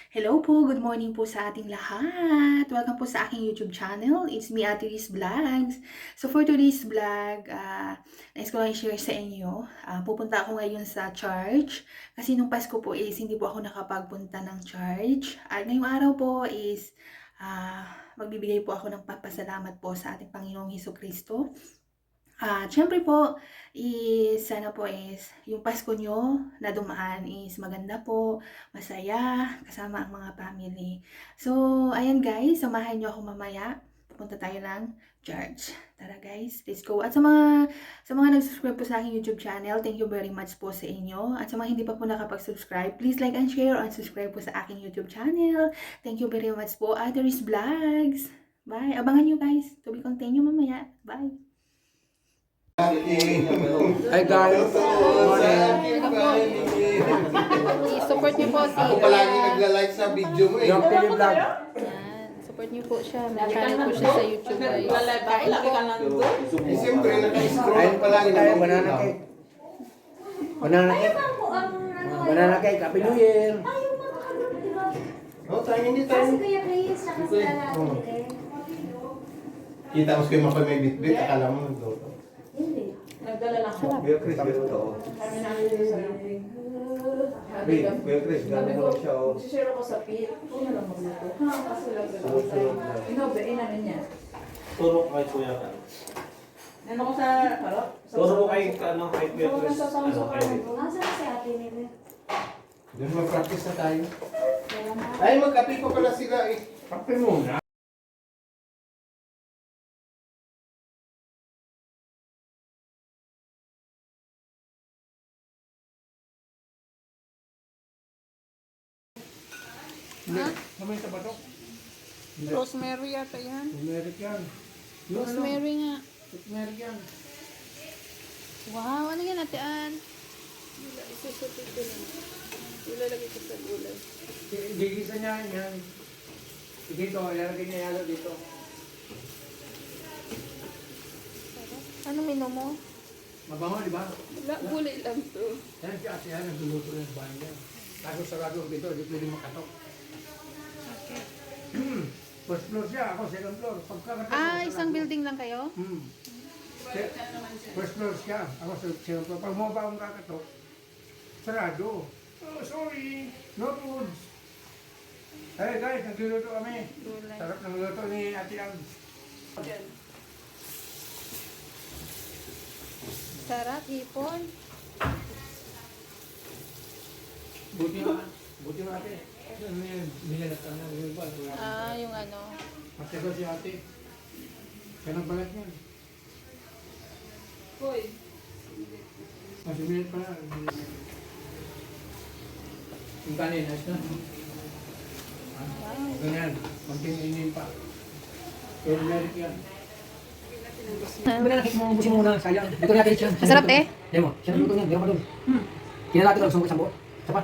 Hello po, good morning po sa ating lahat. Welcome po sa aking YouTube channel. It's me, Ate Riz Vlogs. So for today's vlog, nais ko lang i-share sa inyo. Pupunta ako ngayon sa church. Kasi nung Pasko po is hindi po ako nakapagpunta ng church. At ngayong araw po is magbibigay po ako ng papasalamat po sa ating Panginoong Hesukristo. Siyempre po, sana po is yung Pasko nyo na dumaan is maganda po, masaya, kasama ang mga family. So, ayan guys, samahan nyo ako mamaya. Pupunta tayo ng church. Tara guys, let's go. At sa mga nag-subscribe po sa aking YouTube channel, thank you very much po sa inyo. At sa mga hindi pa po nakapag-subscribe, please like and share and subscribe po sa aking YouTube channel. Thank you very much po, Ate Riz Vlogs. Bye. Abangan nyo guys. To be continue mamaya. Bye. Hi guys, morning. I-support niyo po si Ako palagi nagla-like sa video mo eh. Yung Pili Vlog. Yan. Support niyo po siya. May channel po siya sa YouTube guys. Kain po. Eh, siyempre, naka-scroll palagi tayo, banana cake. Banana cake. Banana cake, Happy New Year. Oh, tayo hindi tayo. Kasi Kuya Chris, saka si lalaki. Kita mo kayo makoy may bit-bit, akala mo nagluto. Hindi. Nagdala lang ako. Kuya Chris, ganun to. Kami namin sa Kuya Chris, ganun mo lang siya. Sishare ako sa pit. Kung na lang magluto. Ha, kasi lang Sunod-sunod na. Inobein na niya. Turo ko kay Kuya Chris. Ano ko sa karot? Turo ko kay Kuya Chris. Ano kay Nasaan na si ate nila? Doon mag-practice na tayo. Ay, magkape pa pala sila eh. Kape muna. Kamay ba to? Rosemary yata yan. American. Rosemary nga. American. Wow, ano yan ate Ann? Isusupit ko lang. Ilalagay ko sa gulay. Gigisa niya yan. Dito, ilalagay niya yalo dito. Ano menu mo? Mabango, di ba? Wala, gulay lang to. Yan si Ate Yan, nagluluto ng bahay niya. Tago sarado dito, di pwede makatok. First floor siya, ako second floor. Isang building lang kayo? First floor siya, ako second floor. Pag mo ba akong kakatok, sarado. Oh, sorry, no foods. Hey guys, nagluluto kami. Gulay. Sarap ng luto ni Ate Ang. Sarap, ipon. Buti na ate. Ano yan? Nilalat ka na. Yung ano. Matego si ate. Kaya nang balat niyan. Hoy. Masiminit pa na. Yung kanin, ayos na. Ganyan. Konting inin pa. Pero merit yan. Banana cake mo, ubusin mo muna, sayang. Luto natin siya. Masarap eh. Demo, siya naluto niya, meron pa doon. Kinalati lang, isang buo. Isa pa.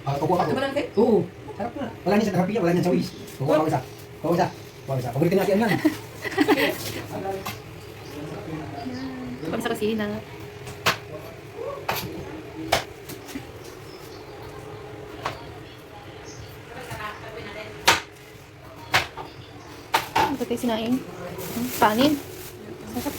Kukuha ka. Banana cake? Oo, sarap na. Wala niya sa kakapi, wala niya sa wis. Kukuha ka isa. Kukuha isa. Kukuha isa. Paborito natin yan. Pag sa kusina. Ito tayo sinain. Panin. Sarap.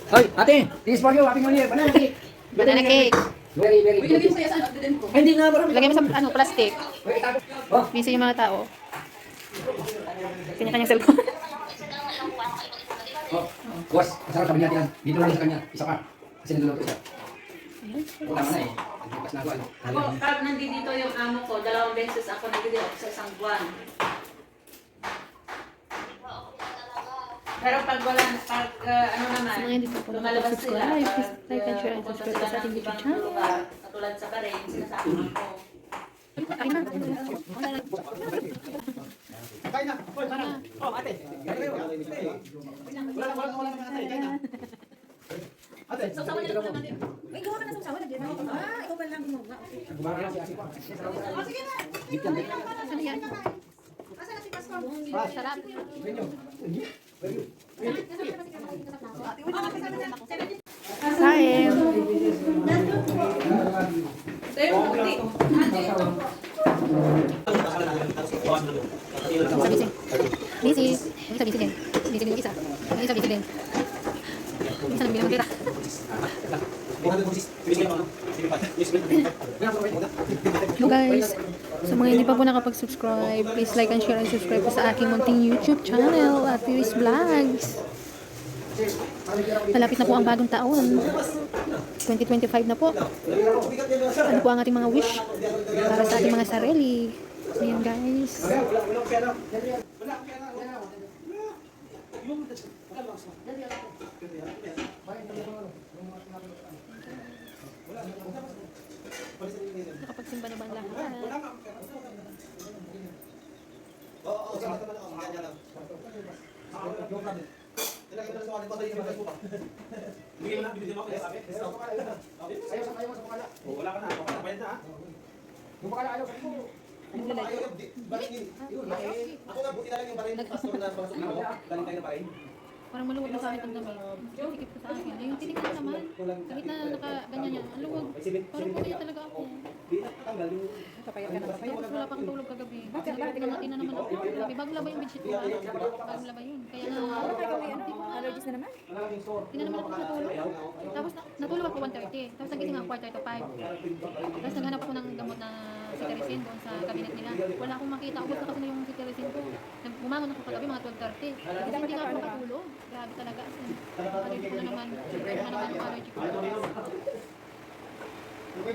Hoy, ate, this for you, happy new year. Banana cake. Banana cake. Very, very Uy, lagay good. mo sa saan? Updatein ko. Ay, hindi na, marami. Lagay mo sa plastic. Wait, tago. Oh, Busy yung mga tao. Kanya-kanyang cellphone. oh. Boss, masarap sabi niya yan. Dito lang sa kanya, isa pa. Kasi nandun siya. Tama na eh. Nagbukas na ako. Ako, pag nandito yung amo ko, 2 beses ako nandito sa isang buwan. Pero pag wala, pag ano naman, Sa mga hindi pa po lumalabas sila, nakapag-subscribe, please like and share and pupunta subscribe sila sa ating ng YouTube ibang channel. lugar, katulad sa Bahrain, sinasama ko. Kain na. Kain na. Hoy, sana. Oh, ate. Wala na ate. Kain na. Ate, Sausawan niya lang natin. May gawa ka na sausawan. Ikaw ba lang gumawa? gumara na si ate pa. Sige na. Dito yan. Ano yan? Asa na si Pastor? Sarap. Ganyo. Very good. Kain. Hello guys, sa mga hindi pa po nakapag-subscribe, please like and share and subscribe po sa aking munting YouTube channel at Iris Vlogs. Malapit na po ang bagong taon. 2025 na po. Ano po ang ating mga wish para sa ating mga sarili? Ayan guys. Nakapagsimba na ba ang lahat? Wala ka na, bayad na. Yung bakala ayaw, sabi mo. Ako nga, buti na lang yung barin ng pastor na pasok mo. Galing tayo na barin. Parang maluwag na sa akin ang damit. Yung tikip ko sa akin. Yung tinignan naman. Kahit na naka-ganyan niya. Ang luwag. Parang pumili talaga ako. Di natanggal yung... Tapos wala pa akong tulog kagabi. Ina naman ako. Grabe, bago laba yung bedsheet ko. Bago laba yun. Kaya na... Allergies na naman? Ina naman ako natulog. Tapos natulog ako 1:30. Tapos nagising ako 4:05. Tapos naghanap ako ng gamot na cetirizine doon sa cabinet nila. Wala akong makita. Ubus na kasi na yung cetirizine ko. Bumangon ako kagabi mga 12:30. Kasi hindi nga ako makatulog. Grabe talaga. Allergy ko na naman. Siyempre na naman yung allergy ko. Uwi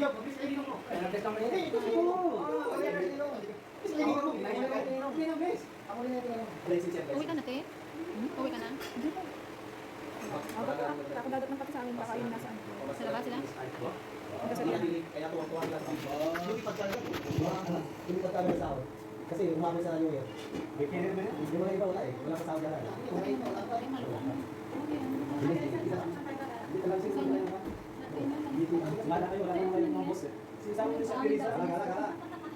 ka na, te? Uwi ka na? Ako dadat ng pati sa amin, baka yung nasaan. Sa labas sila? Kaya tuwang-tuwa lang sa hindi pagkano sa ako. Kasi umami sa New Year. Hindi mo na iba wala eh. Wala pa sa ako yan. Wala kayo, wala naman yung mga boss eh. Sisama nyo sa Teresa. Gala.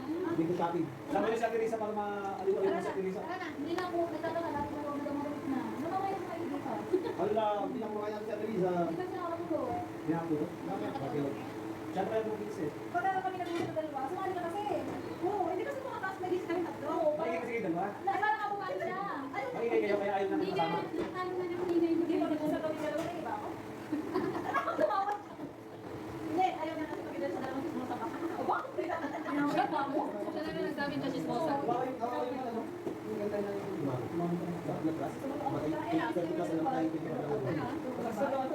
Hindi ko shopping. Sama nyo sa Teresa para maaliwalin mo sa Teresa. Hindi na po, nagtataka natin kung magdamagod na. Ano ba kayo sa iyo ka? Hala, hindi lang mo kaya sa Teresa. Hindi kasi nakakatulog. Pinakulo? Bakit? Siyempre yung movies eh. Pagkala kami nag-uusap ng dalawa, sumali ka kasi. Oo, hindi kasi mga taas na list kami tatlo. Oo, Ay, kasi kayo dalawa? Parang ako nga siya. Ano Ay, kayo kaya ayaw namin kasama. ano na niya kanina yung hindi ba nag-usap kami dalawa na iba ako? Ako tumawa. Hindi, ayaw na kasi kami dalawa sa dalawang sismo sa baka. Bakit? Tinawag ka mo? Siya na nagsabi na chismosa. Yung ganda na yung iba. Na plus. Matay, 30 plus na lang tayo. 20 plus na lang.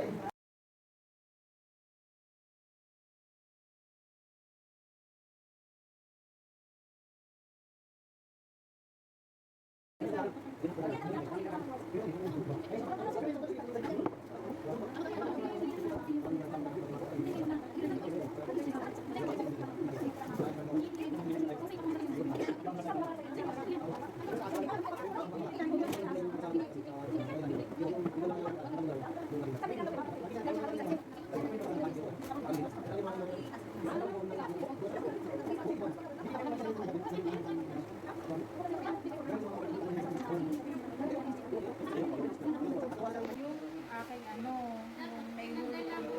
Aking ano, yung may hulog ko doon.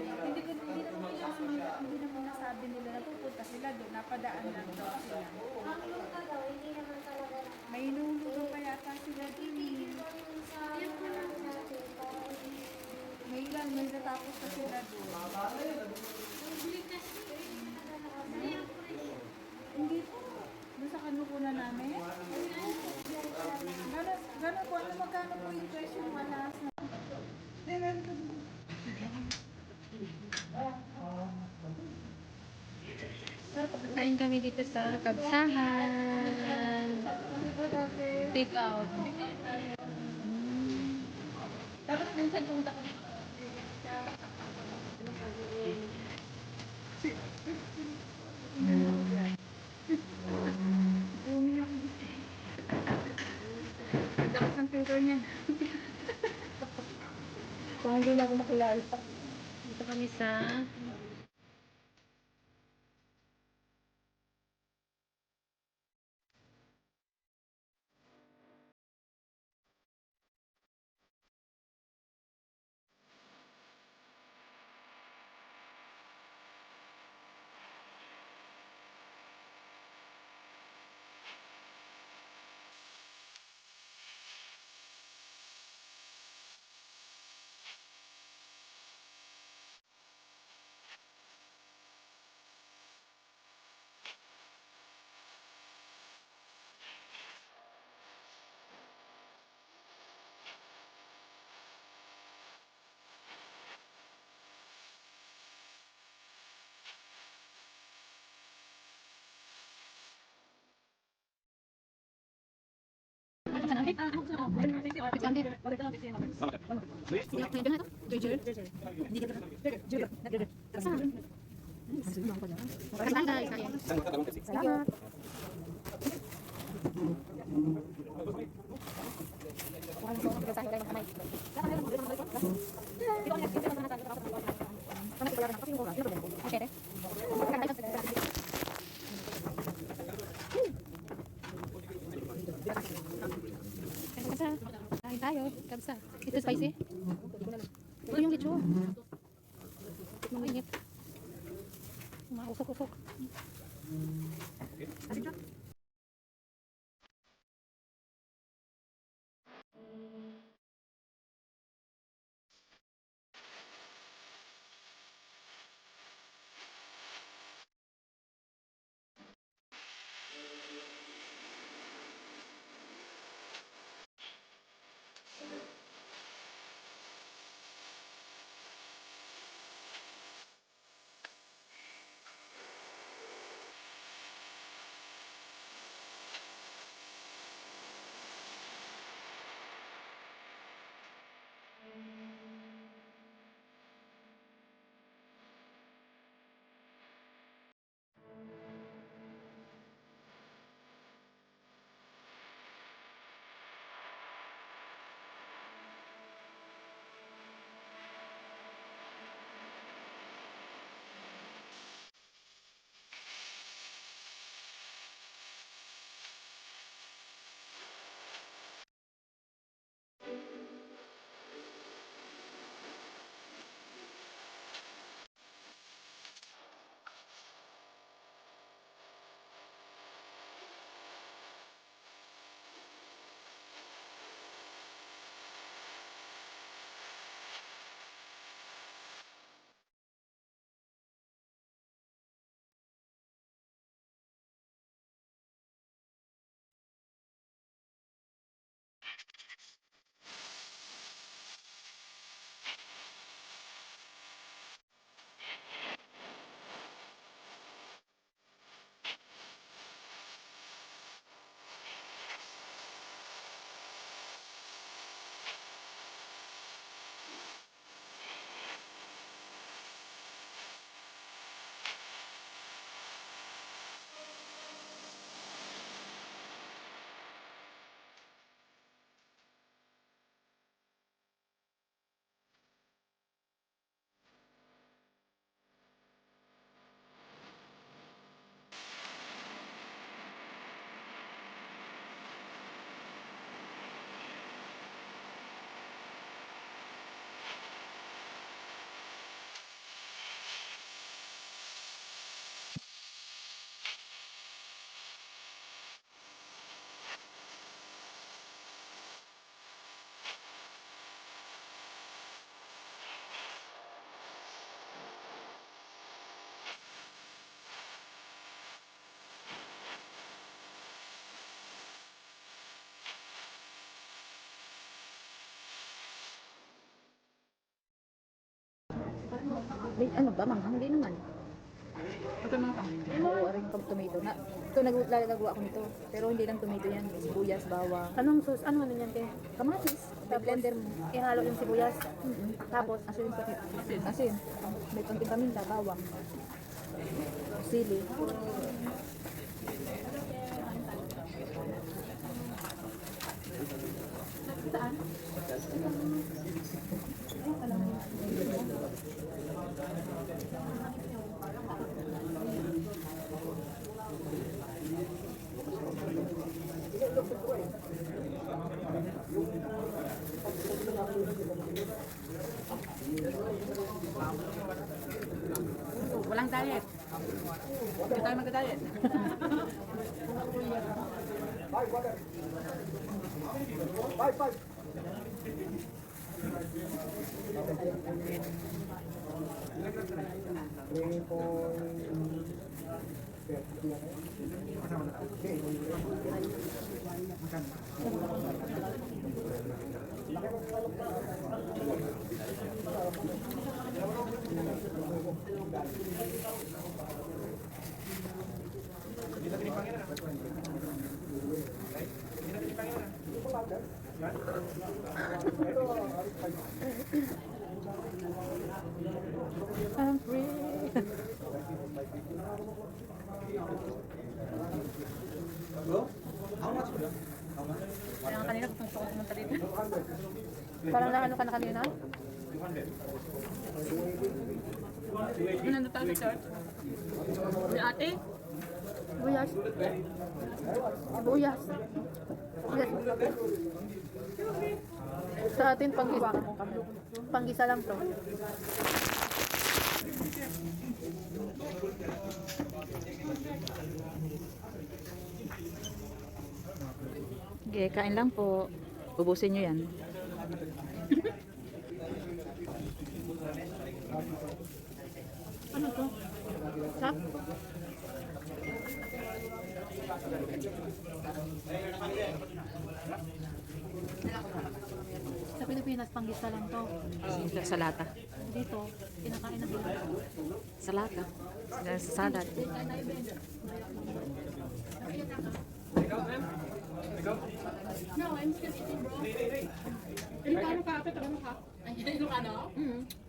Hindi naman nasabi nila na pupunta sila doon. Napadaan lang daw sila. May hinulugan pa yata sila doon. May natapos na sila doon. Hindi po. Doon sa kanukunan namin. Gano'n po. Ano magkano po yung presyo ng alas na? Kain kami dito sa Kabsahan. Take out. Dapat minsan pumunta ka. Dapat ng filter niyan. Kung hindi na ako makilala. Dito kami sa Kain tayo, kabsa. Ito spicy. Ito yung lechon. Mainit. Mausok-usok. Ano ba, manghang? Hindi naman. Ito mga pang. Oo, rin pag tomato. Ito, naglalagawa ako nito. Pero hindi lang tomato yan. May sibuyas, bawang. Anong sauce? Ano ano yan, te? Kamatis. I-blender mo. Ihalo yung sibuyas. Tapos, asin pati. Asin. May konting paminta, bawang. Sili. Walang diet. Hindi tayo mag-diet. Hindi natin yung pangilan. Parang naano ka na kanina? Ano na tayo, sir? May ate? Buyas. Buyas. Buyas. Sa atin, panggisa lang to. Okay, kain lang po. Ubusin nyo yan. Ano to? Sap? Sa Pilipinas, panggisa lang to. Sa lata. Dito, kinakain na dito. Sa lata. Sa salad. No, I'm still eating, bro. Ilocano ka? Tagalog ka? Ay, Ilocano?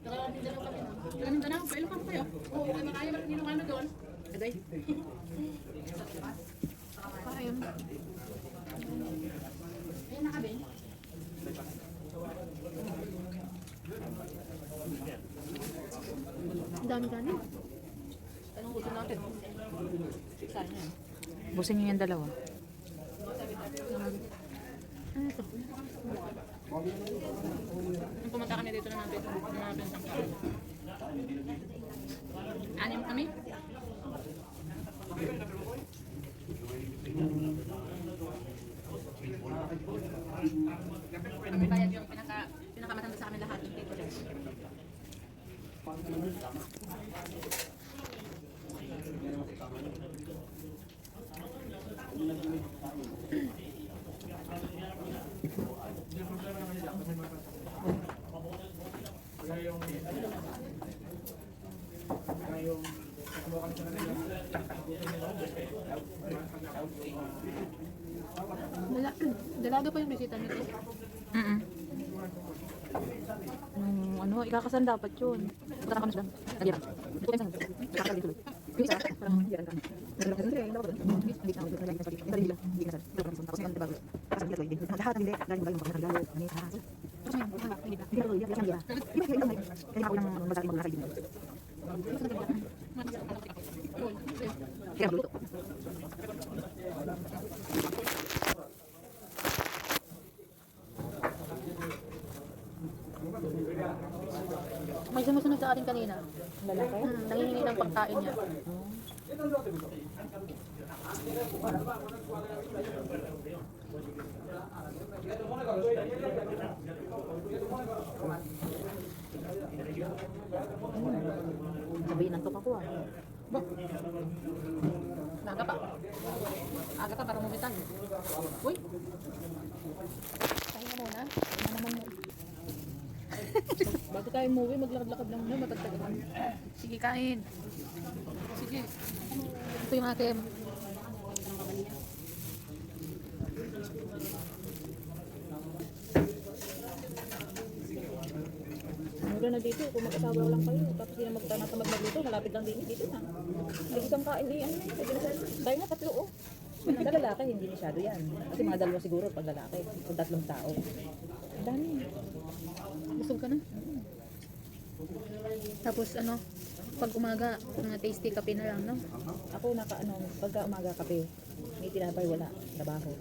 Tagalog kami na. Tagalog pa, Ilocano kayo? Oo, ano kaya ba Ilocano doon? Aday. Kain. Ayun na kami. Ang dami-dami. Anong gusto natin? Sayang. Ubusin nyo yan dalawa. Ano ito? Nung pumunta kami dito na natin. Anim kami? Ang bayad yung pinakamatanda sa amin lahat yung dito lang. Dalado pa yung bisita nito. Ano, ikakasan dapat yun. Punta kami silang. Kaya, ito kayo saan. Kakal dito. Yung isa, parang hindi yan kami. Nagalakas ng hindi ako doon. Hindi na ako doon. Hindi na pag-ibig. Hindi na hindi na sa. Ito kami tapos ngayon bago. Kasi hindi ko lahat ng hindi. Dahil magaling mo kasi nagalo. Ano sa. Hindi ako hindi lang. Iba kayo lang. Kaya ako lang masabi mo na din. Kaya magluto. May sumusunod sa atin kanina. Lalaki? Nangihingi ng pagkain niya. Sabihin nantok ako ah. Naga pa. Aga pa para mumitan. Uy! Kain na muna. Ano naman mo? Bago tayo umuwi, maglakad-lakad lang muna, matagtagan. Sige, kain. Sige. Ito yung akin. Mura na dito, kung mag-asawa lang kayo, tapos hindi na magtanatang magluto, malapit lang din dito na. Hindi isang kain eh, ano tayo nga, tatlo oh. Sa lalaki, hindi masyado yan. Kasi mga dalawa siguro pag lalaki, kung tatlong tao. Ang dami. Busog ka na. Tapos ano, pag umaga, mga tasty kape na lang, no? Ako pagka umaga kape, may tinapay wala, trabaho.